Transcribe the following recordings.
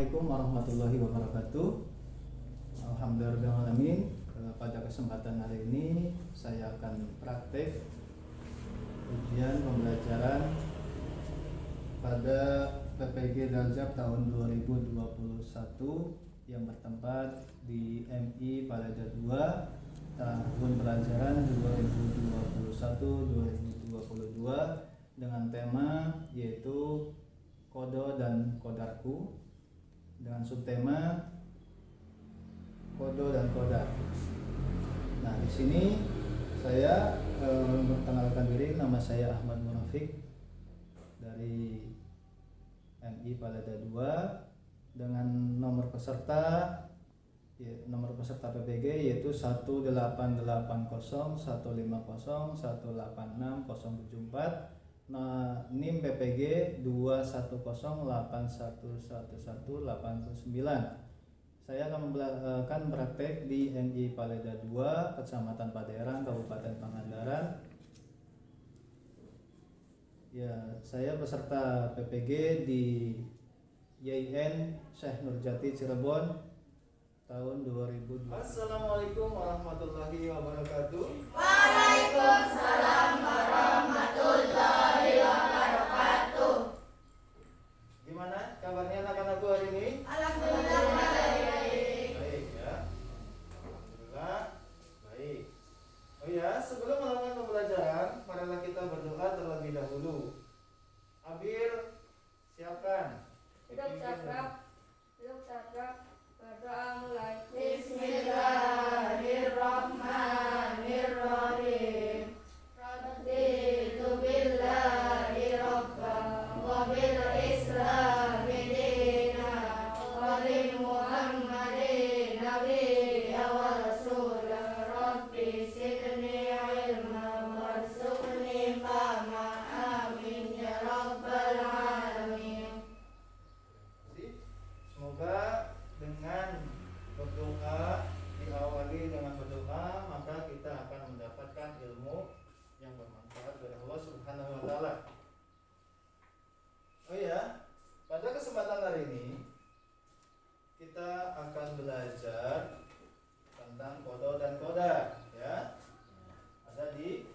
Assalamualaikum warahmatullahi wabarakatuh. Alhamdulillahirrahmanirrahim. Pada kesempatan hari ini saya akan praktek ujian pembelajaran pada PPG Daljab tahun 2021 yang bertempat di MI Paleda 2 tahun pelajaran 2021-2022 dengan tema yaitu Kodo dan Kodarku, dengan subtema Kodo dan Kodar. Nah, di sini saya memperkenalkan diri. Nama saya Ahmad Munafik dari MI Paleda 2 dengan nomor peserta PPG yaitu 188015015018674. Nah, NIM PPG 21081111189. Saya akan praktek di MI Paleda 2, Kecamatan Paderan, Kabupaten Pangandaran. Ya, saya peserta PPG di YIN Syekh Nurjati Cirebon tahun 2002. Assalamualaikum warahmatullahi wabarakatuh. Waalaikumsalam warahmatullahi wabarakatuh. Gimana kabarnya anak-anakku hari ini? Alhamdulillah baik. Baik ya. Alhamdulillah baik. Oh ya, sebelum melakukan pembelajaran, marilah kita berdoa terlebih dahulu. Abir, siapkan. Hidup sabrak, berdoa mulai. Bismillahirrahmanirrahim. Raditu billahi rabban wa bil islami dinan wa bi Muhammadin nabiyyan wa rasulan. Rabbi zidni ilman warzuqni fahma. Amin ya rabbal alamin. Semoga dengan berdoa, diawali dengan berdoa, maka kita akan mendapatkan ilmu yang bermanfaat dari Allah Subhanahu wa taala. Oh ya, pada kesempatan hari ini kita akan belajar tentang kodo dan kodar ya. Ada di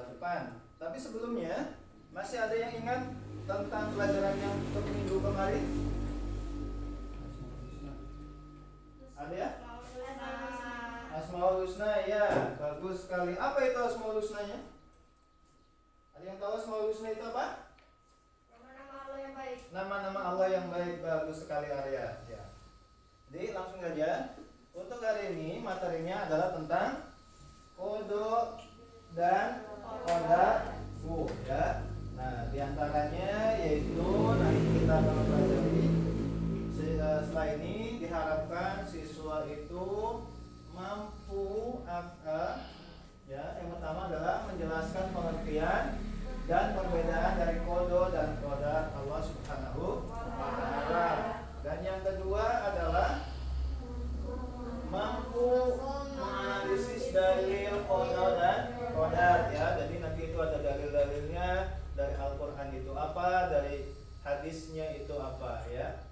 depan. Tapi sebelumnya masih ada yang ingat tentang pelajaran yang minggu kemarin? Ada ya? Asmaul Husna, ya, bagus sekali. Apa itu Asmaul Husnanya? Ada yang tahu Asmaul Husna itu apa? Nama-nama Allah yang baik. Nama-nama Allah yang baik, bagus sekali Arya. Ya. Jadi langsung saja. Untuk hari ini materinya adalah tentang kodo dan kodarku ya. Nah, diantaranya yaitu nanti kita akan pelajari. Setelah ini diharapkan siswa itu mampu yang pertama adalah menjelaskan pengertian dan perbedaan dari kodo dan kodar Allah Subhanahu wa taala. Dan yang kedua adalah mampu menganalisis dalil kodo dan kodar ya. Jadi nanti itu ada dalil-dalilnya dari Al-Qur'an itu apa, dari hadisnya itu apa ya.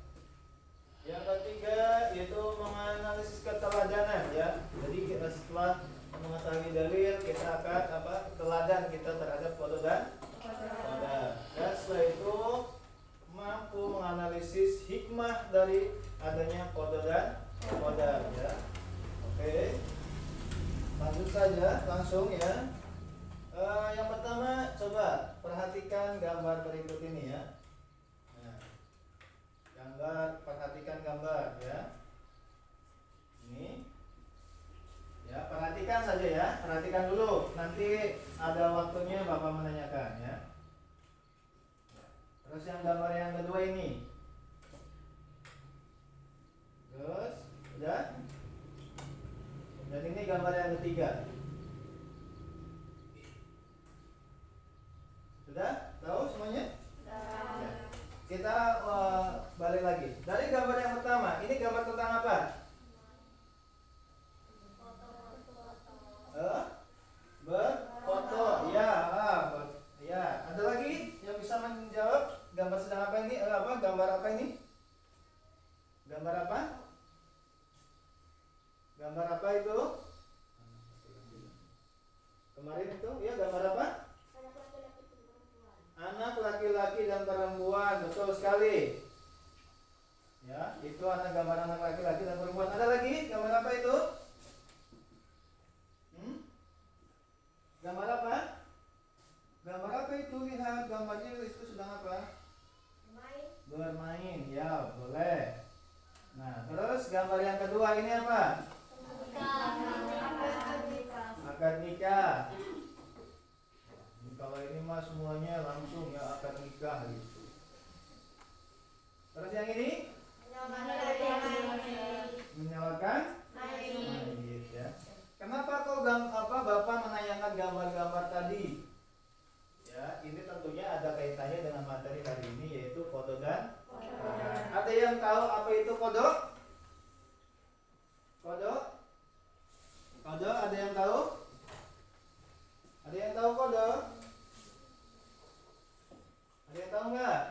Yang ketiga yaitu menganalisis keteladanan ya. Jadi kita setelah mengetahui dalil kita akan teladan kita terhadap kodo dan kodar. Dan setelah itu mampu menganalisis hikmah dari adanya kodo dan kodar ya. Oke. Lanjut saja langsung ya. Yang pertama coba perhatikan gambar berikut ini ya. Perhatikan gambar ya. Ini ya, perhatikan saja ya, perhatikan dulu. Nanti ada waktunya Bapak menanyakan ya. Terus yang gambar yang kedua ini. Terus udah. Dan ini gambar yang ketiga. Sudah? Tahu semuanya? Kita balik lagi. Dari gambar yang pertama, ini gambar tentang apa? Berfoto. Ya, ya. Ada lagi yang bisa menjawab gambar sedang apa ini? Gambar apa ini? Gambar apa? Gambar apa itu? Kemarin itu, ya gambar apa? Anak laki-laki dan perempuan, betul sekali. Ya, itu gambar anak laki-laki dan perempuan. Ada lagi gambar apa itu? Gambar apa? Gambar apa itu? Lihat gambarnya itu sedang apa? Bermain, ya boleh. Nah, terus gambar yang kedua ini apa? Akad nikah. Kalau ini mah semuanya langsung ya akad nikah gitu. Terus yang ini? Menyalakan mayit ya. Kenapa kok Bapak menayangkan gambar-gambar tadi? Ya, ini tentunya ada kaitannya dengan materi hari ini yaitu kodok dan kodok. Ada yang tahu apa itu kodok? Kodok? Kodok ada yang tahu? Ada yang tahu kodok? Ada yang tahu nggak?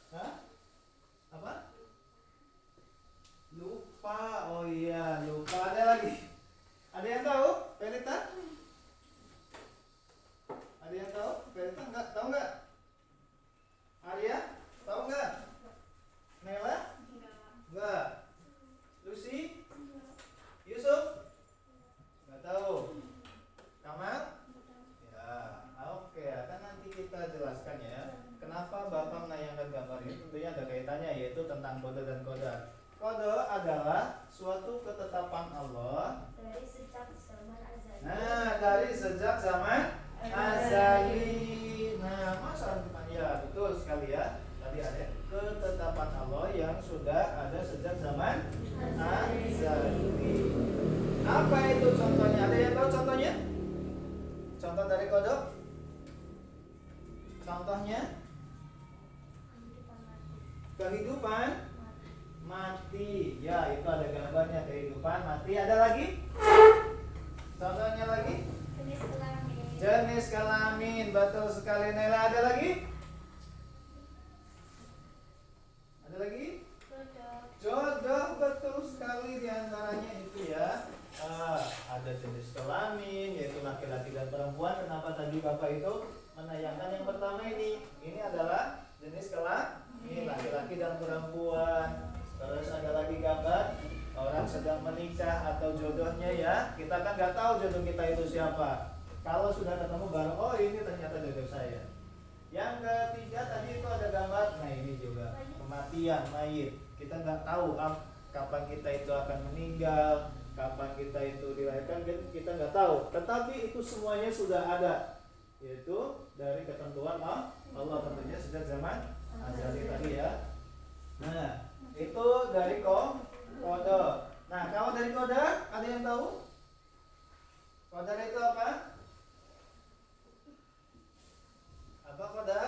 Hah? Apa? Lupa. Oh iya, lupa. Ada lagi? Ada yang tahu? Pelita? Ada yang tahu? Pelita enggak? Tahu enggak? Arya? Tahu enggak? Nela? Enggak. Lucy? Yusuf? Enggak tahu. Kamal? Ya, oke. Akan nanti kita jelaskan ya. Kenapa Bapak menayangkan gambar ini? Tentunya ada kaitannya yaitu tentang kode dan kodar. Kode adalah suatu ketetapan Allah Dari sejak zaman azali. Nah, dari sejak zaman azali. Nah, masa ya betul sekali ya. Tadi ada ketetapan Allah yang sudah ada sejak zaman azali. Apa itu contohnya? Ada yang tahu contohnya? Contoh dari kodok? Contohnya? Kehidupan mati. Ya, itu ada gambarnya kehidupan mati. Ada lagi? Contohnya lagi? Jenis kelamin. Jenis kelamin, betul sekali. Nela, ada lagi? Ada lagi? Jodoh, betul sekali diantaranya itu ya. Ada jenis kelamin, yaitu laki-laki dan perempuan. Kenapa tadi Bapak itu menayangkan yang pertama ini? Ini adalah jenis kelamin, laki-laki dan perempuan. Terus ada lagi gambar orang sedang menikah atau jodohnya ya. Kita kan nggak tahu jodoh kita itu siapa. Kalau sudah ketemu baru, oh ini ternyata jodoh saya. Yang ketiga tadi itu ada gambar, nah ini juga kematian mayit. Kita nggak tahu kapan kita itu akan meninggal, kapan kita itu dilahirkan, kita nggak tahu. Tetapi itu semuanya sudah ada, yaitu dari ketentuan Allah tentunya sejak zaman azali tadi ya. Nah, itu dari kode. Nah, kalau dari kode ada yang tahu? Kode itu apa? Apa kode?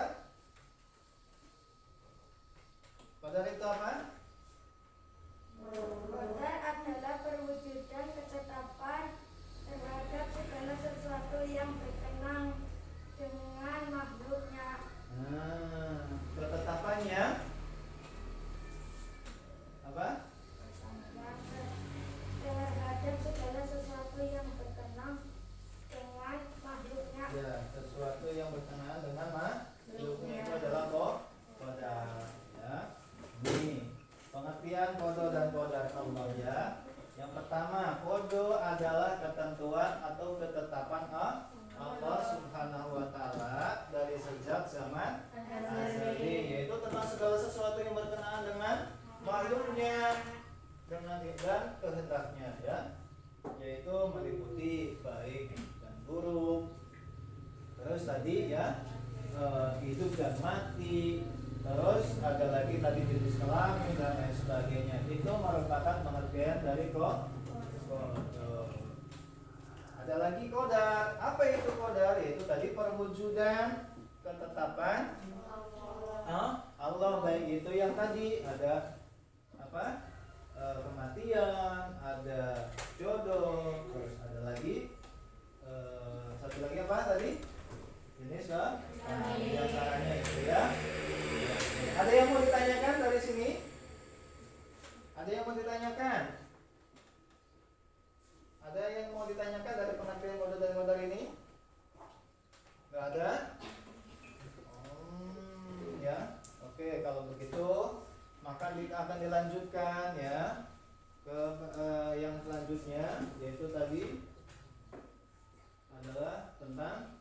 Kode itu apa? Kodar adalah perwujudan ketetapan terhadap segala sesuatu yang berkenaan dengan makhluknya. Nah, ketetapannya apa? Terhadap segala sesuatu yang berkenaan dengan makhluknya. Ya, sesuatu yang berkenaan dengan makhluknya itu adalah kodar. Ya. Ini pengertian kode dan kodar Allah ya. Yang pertama, kode adalah ketentuan atau ketetapan Allah Subhanahu wa taala dari sejak zaman azali, yaitu tentang segala sesuatu yang berkenaan dengan makhluknya dan kehendaknya ya, yaitu meliputi baik dan buruk. Terus tadi ya hidup dan mati. Terus ada lagi tadi jenis kelamin dan lain sebagainya. Itu merupakan pengertian dari kodar. Ada lagi kodar. Apa itu kodar? Yaitu tadi perwujudan ketetapan Allah, baik itu yang tadi ada apa? Kematian, ada jodoh, terus ada lagi satu lagi apa tadi? Jenis diantaranya itu ya. Ada yang mau ditanyakan dari sini? mau ditanyakan? Ada yang mau ditanyakan dari pengertian kodar dan modal ini? Gak ada? Ya, oke, kalau begitu maka akan dilanjutkan ya ke yang selanjutnya, yaitu tadi adalah tentang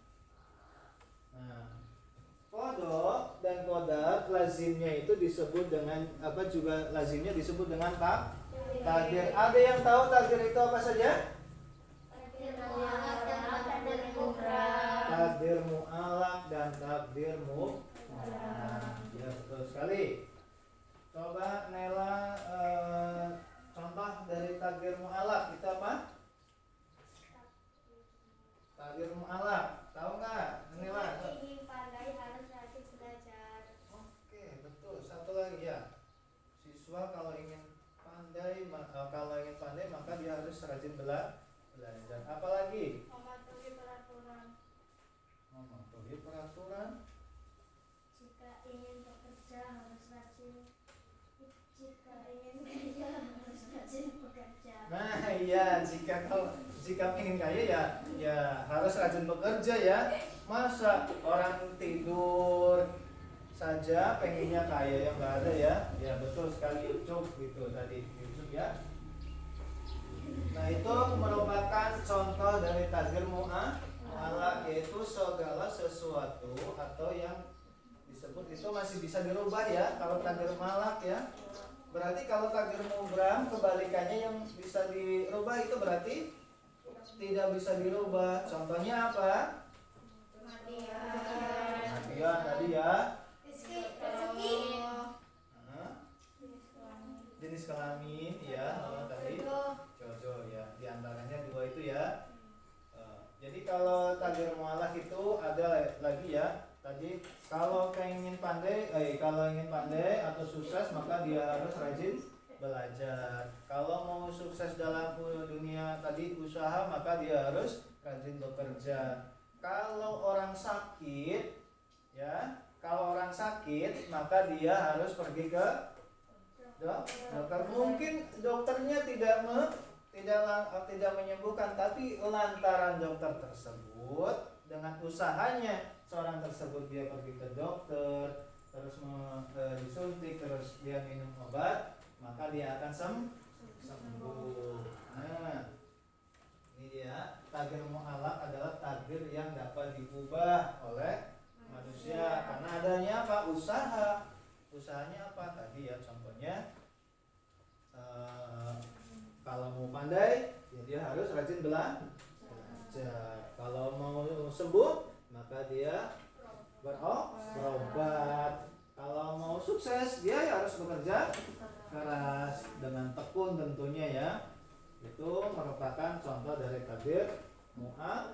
kodok dan kodar lazimnya itu disebut dengan apa, juga lazimnya disebut dengan takdir. Ada yang tahu takdir itu apa saja? Takdir mu'alaq dan takdir ya, betul sekali. Coba Nela contoh dari takdir mu'alaq itu apa? Takdir mu'alaq, tahu nggak Nela? Ingin pandai harus rajin belajar. Oke, betul. Satu lagi ya. Siswa kalau ingin pandai maka dia harus rajin belajar. Apalagi? Mematuhi peraturan. Mematuhi peraturan. Jika ingin bekerja harus rajin. Jika ingin kaya harus rajin bekerja. Nah, iya, jika ingin kaya ya harus rajin bekerja ya. Masa orang tidur saja pengennya kaya, yang nggak ada ya? Ya betul sekali Ucup gitu tadi Ucup ya. Nah, itu merupakan contoh dari takdir mu'alaq, yaitu segala sesuatu atau yang disebut itu masih bisa dirubah ya. Kalau takdir mu'alaq ya, berarti kalau takdir mubram kebalikannya yang bisa dirubah itu berarti tidak bisa dirubah. Contohnya apa? Kematian tadi ya. Rezeki. Jenis kelamin ya, tadi jodoh ya. Di antaranya dua itu ya. Jadi kalau takdir mu'alaq itu ada lagi ya. Tadi kalau ingin pandai atau sukses maka dia harus rajin belajar. Kalau mau sukses dalam dunia tadi usaha maka dia harus rajin bekerja. Kalau orang sakit ya, maka dia harus pergi ke dokter. Mungkin dokternya tidak menyembuhkan, tapi lantaran dokter tersebut dengan usahanya seorang tersebut dia pergi ke dokter, terus disuntik, terus dia minum obat, maka dia akan sembuh. Nah, ini dia takdir mu'alaq adalah takdir yang dapat diubah oleh manusia karena adanya apa? Usahanya apa? Tadi ya contohnya kalau mau pandai ya dia harus rajin belajar. Kalau mau sembuh maka dia berobat. Kalau mau sukses dia harus bekerja keras dengan tekun tentunya ya. Itu merupakan contoh dari takdir mu'alaq.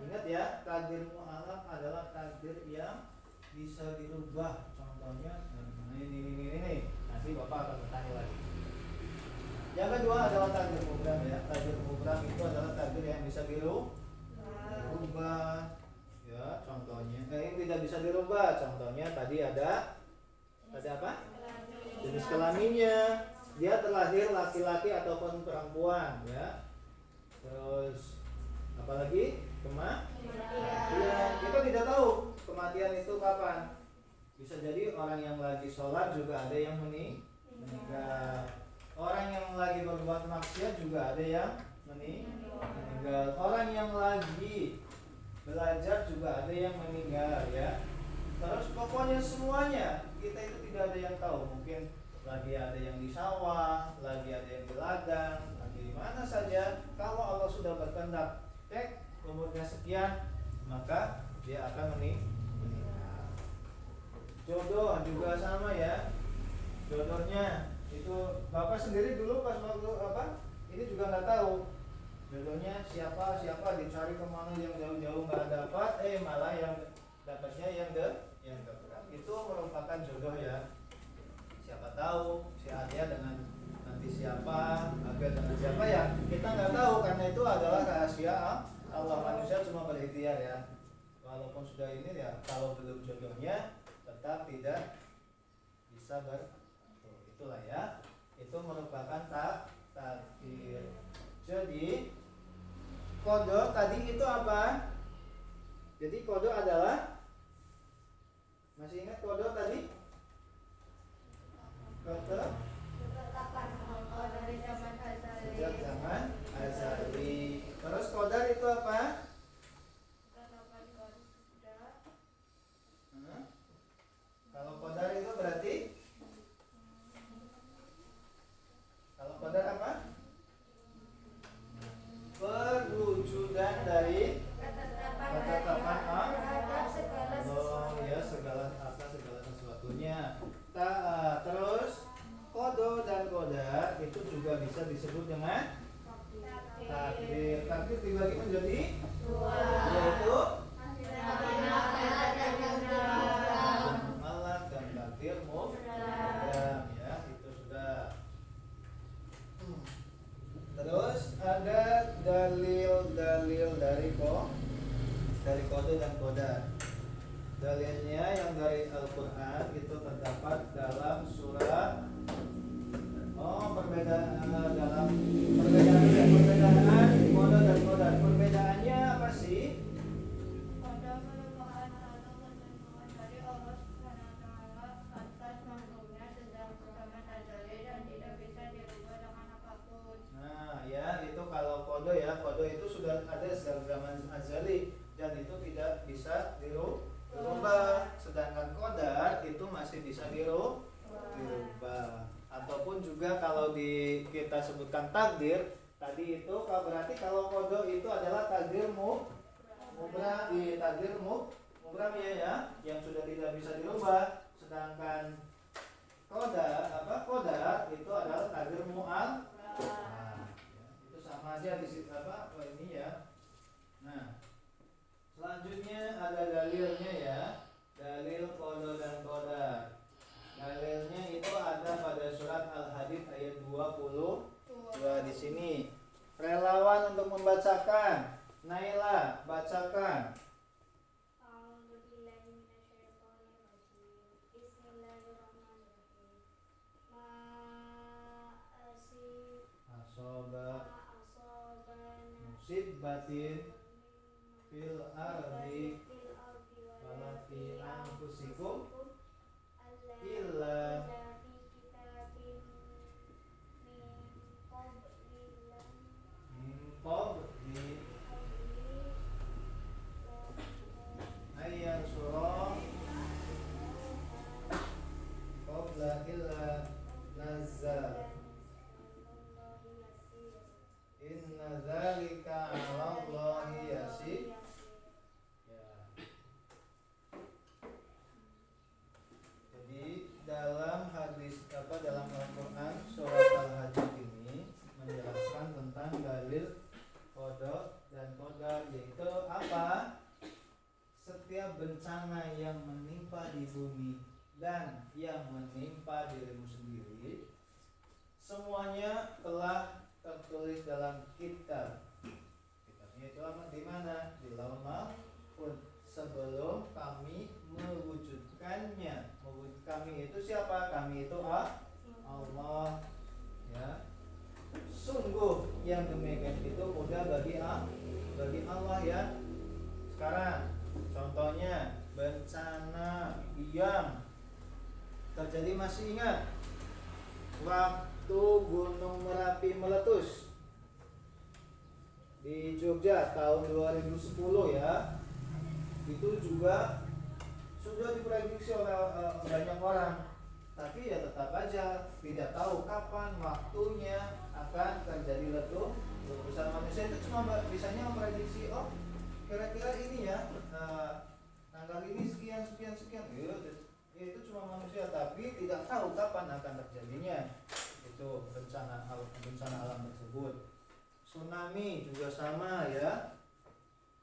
Ingat ya, takdir mu'alaq adalah takdir yang bisa dirubah. Contohnya ini. Nanti Bapak akan bertanya lagi. Yang kedua adalah takdir mubram ya. Takdir mubram itu adalah takdir yang bisa dirubah. Ya, contohnya yang tidak bisa dirubah. Contohnya tadi ada apa? Jenis kelaminnya. Dia terlahir laki-laki ataupun perempuan ya. Terus apalagi kematian. Kita tidak tahu kematian itu kapan. Bisa jadi orang yang lagi sholat juga ada yang meninggal. Orang yang lagi berbuat maksiat juga ada yang meninggal. Orang yang lagi belajar juga ada yang meninggal ya. Terus pokoknya semuanya kita itu tidak ada yang tahu. Mungkin lagi ada yang di sawah, lagi ada yang di ladang, lagi di mana saja. Kalau Allah sudah berkehendak umurnya sekian, maka dia akan meninggal. Jodoh juga sama ya. Jodohnya itu Bapak sendiri dulu pas waktu ini juga nggak tahu jodohnya siapa dicari kemana yang jauh-jauh nggak dapat, malah yang dapatnya yang dekat. Itu merupakan jodoh ya. Siapa tahu si Arya dengan nanti siapa, Aga dengan siapa ya kita nggak tahu, karena itu adalah rahasia Allah. Manusia cuma berikhtiar ya. Walaupun sudah ini ya, kalau belum jodohnya tetap tidak bisa itulah ya. itu merupakan takdir. Jadi qada tadi itu apa? Jadi qada adalah, masih ingat qada tadi? Qada Dari zaman azali. sejak zaman azali. Terus qadar itu apa? Kalau qadar itu berarti, kalau qadar apa? Perwujudan dari ketetapan terhadap segala Allah, ya, segala sesuatunya. Terus qada dan qadar itu juga bisa disebut dengan takdir. Takdir dibagi menjadi yaitu malak dan takdir mubham, ya, itu sudah. Terus ada dalil-dalil dari qada dan qadar. Dalilnya yang dari Al-Qur'an itu terdapat dalam surat perbedaan qada dan qadar. Perbedaannya apa sih? Qada merupakan satu ketentuan dari Allah Subhanahu wa taala atas makhluknya sejak zaman azali dan tidak bisa dirubah dengan apapun. Nah, ya, itu kalau qada, ya, qada itu sudah ada sejak zaman azali dan itu tidak bisa dirubah. Sedangkan qadar itu masih bisa dirubah. Ataupun juga kalau kita sebutkan takdir tadi itu berarti kalau qada itu adalah takdir mubham, takdir mubham, ya, yang sudah tidak bisa dirubah. Sedangkan qadar itu adalah takdir mu'al. Nah, ya, itu sama aja di situ ini, ya. Nah, selanjutnya ada dalilnya, ya. Dalil qada dan qadar. Dalilnya itu ada pada surat Al-Hadid ayat 22 di sini. Relawan untuk membacakan. Naila, bacakan. A'udzubillahi minasyaitonirrajim. Bismillahirrahmanirrahim. Asoba Asobana musibatin fil ardi wala fi anfusikum illa min qabli ayyan surah qabla illa nazzal inna dzalika 'ala Allahi yasir. Ya. Jadi dalam dalam Al-Qur'an surat Al-Hadid ini menjelaskan tentang dalil qada dan qadar, yaitu apa? Setiap bencana yang menimpa di bumi dan yang menimpa dirimu sendiri semuanya telah tertulis dalam kitab. Kitabnya itu di mana? Di Lauhul Mahfuz. Sebelum kami mewujudkannya. Kami itu siapa? Kami itu Allah, ya. Sungguh yang demikian itu mudah bagi Allah, ya. Sekarang contohnya bencana yang terjadi, masih ingat waktu Gunung Merapi meletus di Jogja tahun 2010, ya. Itu juga sudah diprediksi oleh banyak orang, tapi ya tetap aja tidak tahu kapan waktunya akan terjadi letusan. Manusia itu cuma bisanya memprediksi, oh kira-kira ini, ya, tanggal ini sekian. Ya, itu cuma manusia, tapi tidak tahu kapan akan terjadinya itu bencana alam tersebut. Tsunami juga sama, ya.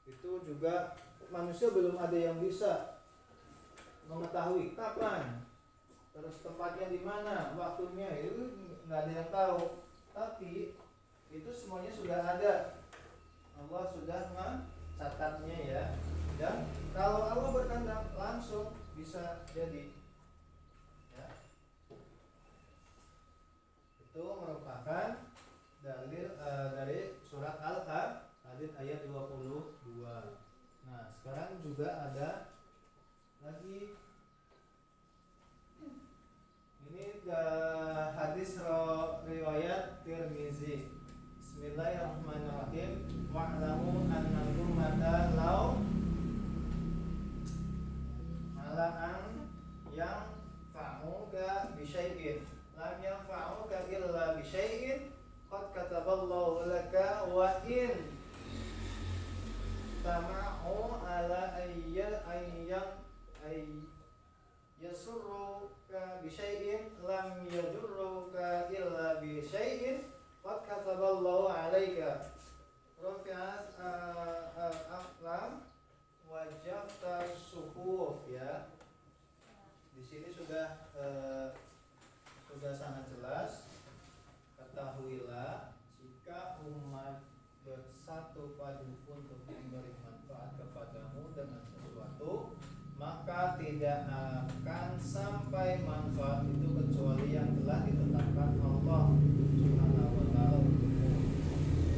Itu juga manusia belum ada yang bisa mengetahui kapan, terus tempatnya di mana, waktunya itu nggak ada yang tahu. Tapi itu semuanya sudah ada, Allah sudah mencatatnya, ya. Dan kalau Allah berkehendak langsung bisa jadi, ya. ayat 22. Nah, sekarang juga ada lagi ini hadis riwayat Tirmizi. Bismillahirrahmanirrahim. Wa'lamu annakum mata law mala'an yang fa'uka bisyai'in lam yanfa'uka illa bisyai'in qad kataballahu laka wa in tama'u ala yasurruka bisyai'in lam yadurruka illa bisyai'in qad kataballahu alaika rafi'at al-aqlam wajabta suhuf ya. Di sini sudah sangat jelas. Ketahuilah jika umat bersatu padu untuk memberi manfaat kepadamu dengan sesuatu, maka tidak akan sampai manfaat itu kecuali yang telah ditetapkan Allah Subhanahu wa taala untukmu.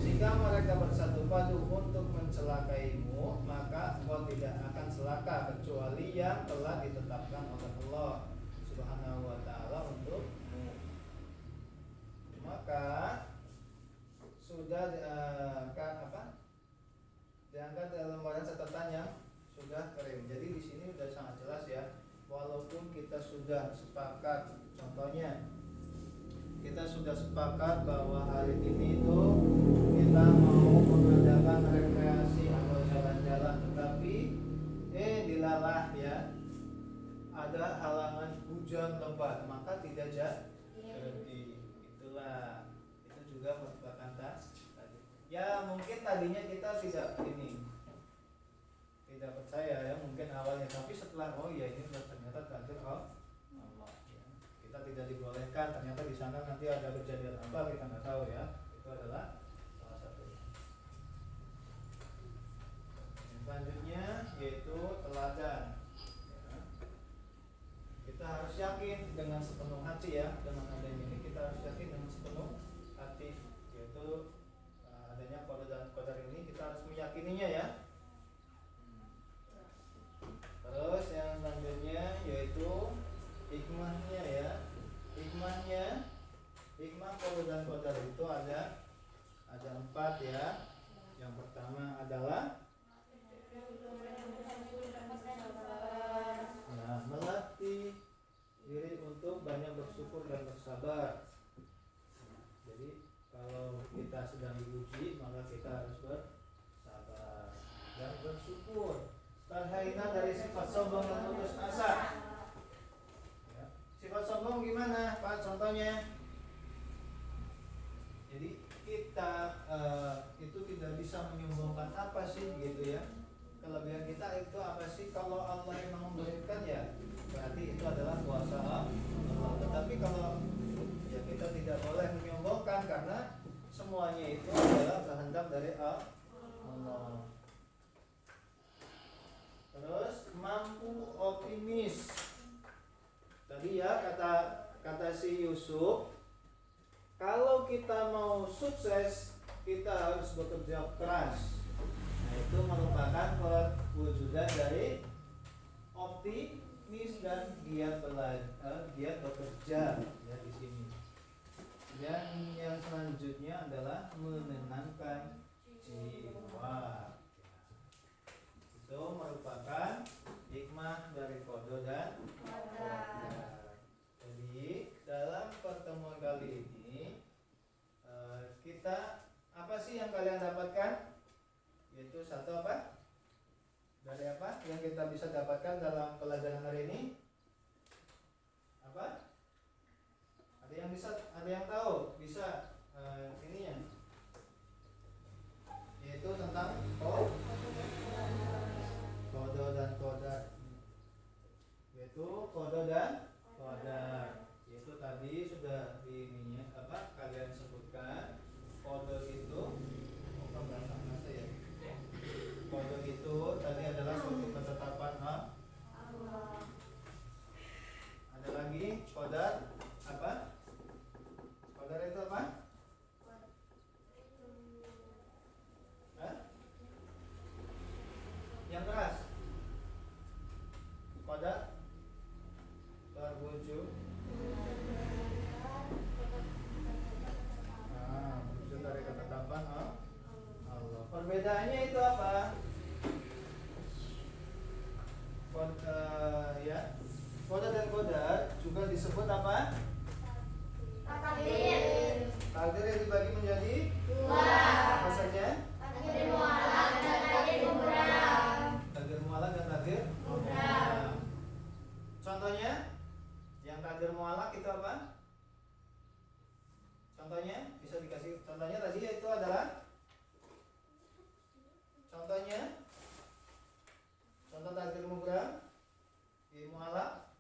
Jika mereka bersatu padu untuk mencelakaimu, maka engkau tidak akan celaka kecuali yang telah ditetapkan oleh Allah Subhanahu wa taala untukmu. Maka sudah diangkat dalam lembaran catatan yang sudah kering. Jadi di sini sudah sangat jelas ya. Walaupun kita sudah sepakat, contohnya kita sudah sepakat bahwa hari ini itu kita mau mengadakan rekreasi atau jalan-jalan, tetapi dilalah ya ada halangan hujan lebat, maka tidak jadi. Itulah, itu juga merupakan tadi. Ya mungkin tadinya kita tidak percaya ya mungkin awalnya, tapi setelah oh ya ini ternyata takdir Allah ya. Kita tidak dibolehkan, ternyata di sana nanti ada kejadian apa kita nggak tahu ya. Itu adalah salah satunya. Yang selanjutnya yaitu teladan ya. Kita harus yakin dengan sepenuh hati ya, dengan adanya ini kita harus yakin dengan sepenuh hati, yaitu adanya qada dan qadar ini kita harus meyakininya ya. Terus yang selanjutnya yaitu hikmahnya ya. Hikmah qada dan qadar itu ada 4 ya. Yang pertama adalah melatih diri untuk banyak bersyukur dan bersabar. Jadi kalau kita sedang diuji, maka kita harus bersabar dan bersyukur. Terhina dari sifat sombong dan putus asa ya. Sifat sombong gimana Pak contohnya? Jadi kita itu tidak bisa menyombongkan apa sih gitu ya. Kelebihan kita itu apa sih? Kalau Allah yang memberikan ya berarti itu adalah kuasa Allah. Tetapi kalau ya kita tidak boleh menyombongkan karena semuanya itu adalah kehendak dari Allah. Terus mampu optimis. Tadi ya kata si Yusuf, kalau kita mau sukses kita harus bekerja keras. Nah, itu merupakan perwujudan dari optimis dan giat bekerja ya di sini. Dan yang selanjutnya adalah menenangkan jiwa. Itu merupakan hikmah dari qada dan qadar. Jadi dalam pertemuan kali ini kita apa sih yang kalian dapatkan? Yaitu satu apa? Dari apa yang kita bisa dapatkan dalam pelajaran hari ini? Apa? Ada yang tahu? Bisa ininya? Yaitu tentang qada dan qadar. Yaitu qada dan qadar. Yaitu tadi sudah kalian sebutkan. Qada itu qada itu tadi adalah suatu ketetapan Allah. Ada lagi qadar apa? Qadar itu apa? disebut apa? Takdir. Takdir yang dibagi menjadi Dua. apa saja? Takdir mualaf dan takdir mubram. Takdir mualaf dan takdir Mubram. Contohnya, yang takdir mualaf itu apa? Contohnya bisa dikasih contohnya tadi itu adalah contohnya contoh takdir mubram di mualaf.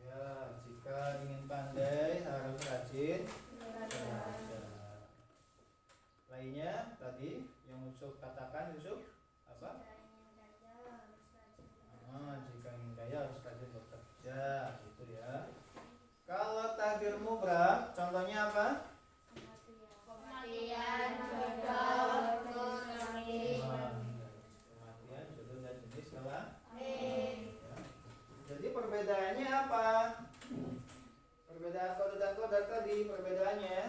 Ya, jika ingin pandai harus rajin belajar. Lainnya tadi yang Yusuf katakan Yusuf apa? Jika ingin kaya harus rajin bekerja, gitu ya. Kalau takdir mubram, contohnya apa? Kematian, jodoh, kematian. Kematian, jodoh dan jenis kelamin. Amin. Jadi perbedaannya apa? Perbedaan kode dan kodar tadi perbedaannya.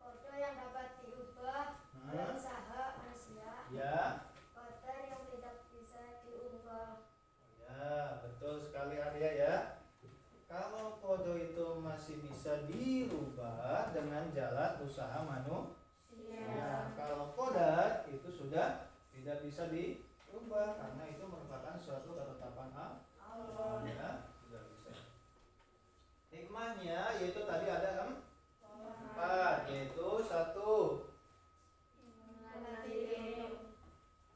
Kode yang dapat diubah dan usaha manusia. Ya, Kode yang tidak bisa diubah. ya betul sekali Arya ya. Kalau kode itu masih bisa dirubah dengan jalan usaha manusia. Ya, kalau kodar itu sudah tidak bisa dirubah karena itu merupakan suatu ketetapan Allah. Ya, tidak bisa. Hikmahnya yaitu tadi ada 4, yaitu 1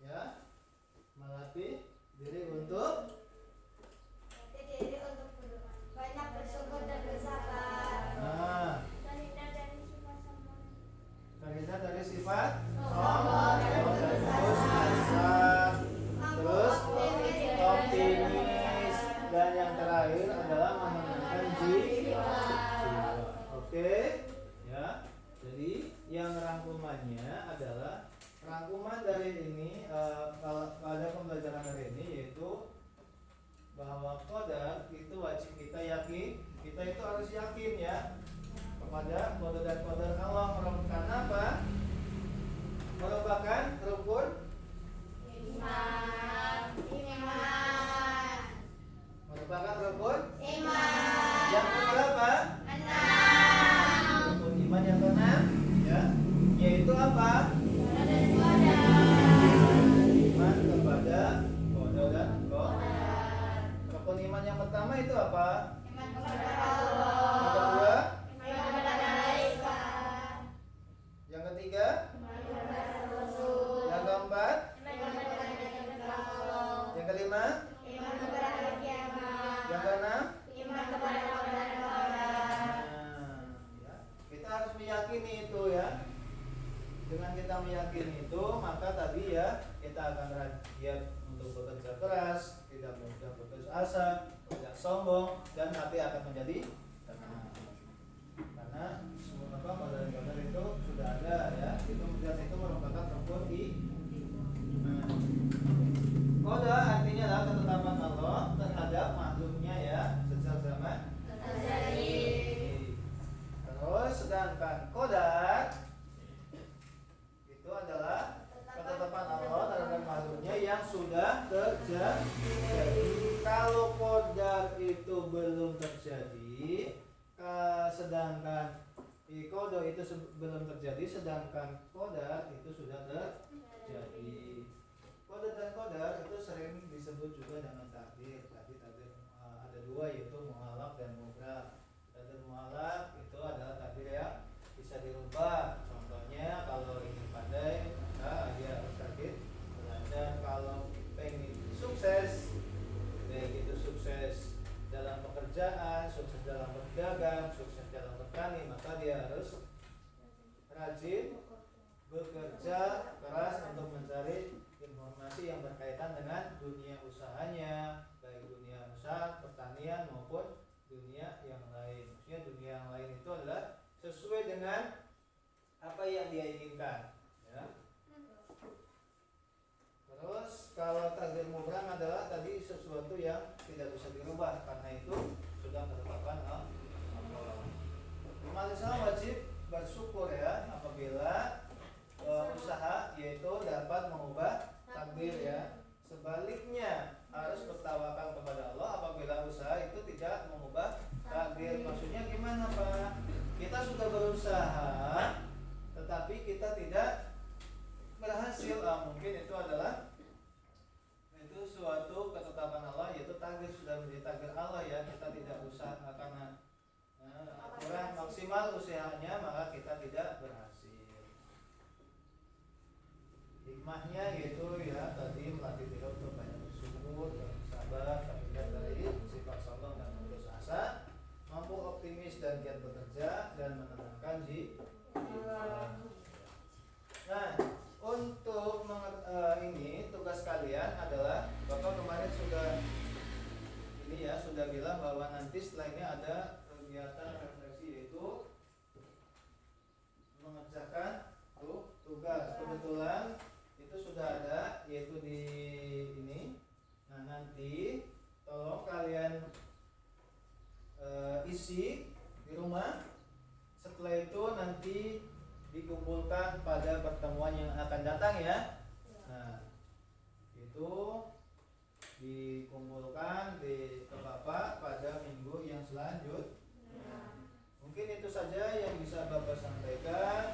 ya, melatih diri untuk banyak bersyukur dan bersabar. terhindar dari sifat Sombong dan terus putus asa. terus optimis, dan yang terakhir adalah menenangkan jiwa. Oke, ya. Jadi yang rangkumannya adalah rangkuman dari ini pada pembelajaran hari ini yaitu bahwa qadar itu wajib kita yakin, kita itu harus yakin ya kepada qadar dan qadar Allah. Karena apa? Merupakan rukun Iman. merupakan rukun Iman. yang keberapa? 6. Rukun iman yang keenam ya, yaitu apa? Iman kepada qadar dan qadar. Rukun iman yang pertama itu apa? Iman kepada Yang Allah. kedua, Iman kepada malaikat. yang ketiga, Iman kepada Rasul. yang keempat, Iman kepada Allah. yang kelima, Iman kepada hari kiamat. yang keenam. Iman kepada qadar. Nah, ya. Kita harus meyakini itu ya. Dengan kita meyakini itu, maka tadi ya kita akan rajin untuk bekerja keras, tidak mudah putus asa, tidak sombong, dan hati akan menjadi tenang. Karena semua qadar itu sudah ada ya. Itu merupakan rukun iman. Qadar artinya adalah ketetapan Allah terhadap makhluknya ya sejak zaman. Terus sedangkan qadar itu adalah ketetapan Allah terhadap makhluknya yang sudah terjadi. Kalau qadar itu belum terjadi, sedangkan qadar itu belum terjadi, sedangkan qadar itu sudah terjadi. Qadar dan qadar itu sering disebut juga dengan takdir. Tadi takdir ada dua yaitu mualaf dan mubram. Takdir mualaf itu adalah takdir yang bisa dirubah. Contohnya kalau ingin pandai maka dia harus rajin belajar. Kalau pengen sukses, baik itu sukses dalam pekerjaan, sukses dalam berdagang, sukses dalam bertani, maka dia harus rajin bekerja keras untuk mencari informasi yang berkaitan dengan dunia usahanya, baik dunia usaha pertanian maupun dunia yang lain. Maksudnya dunia yang lain itu adalah sesuai dengan apa yang dia inginkan ya. Terus kalau takdir mubram adalah tadi sesuatu yang tidak bisa dirubah karena itu sudah ketetapan Allah. Umat Islam wajib bersyukur ya apabila usaha yaitu dapat mengubah takdir ya. Sebaliknya harus bertawakal kepada kita tidak usah karena kurang maksimal usahanya, maka kita tidak berhasil. Hikmahnya yaitu ya tadi melatih diri untuk banyak bersyukur dan sabar, terhindar dari sifat sombong dan putus asa, mampu optimis dan giat bekerja, dan menenangkan jiwa. Nah, untuk ini tugas kalian adalah Bapak kemarin sudah bilang bahwa nanti setelah ini ada kegiatan refleksi, yaitu mengerjakan tugas. Kebetulan itu sudah ada, yaitu di ini. Nah, nanti tolong kalian isi di rumah. Setelah itu nanti dikumpulkan pada pertemuan yang akan datang ya. Nah, itu dikumpulkan ke Bapak pada minggu yang selanjutnya. Mungkin itu saja yang bisa Bapak sampaikan.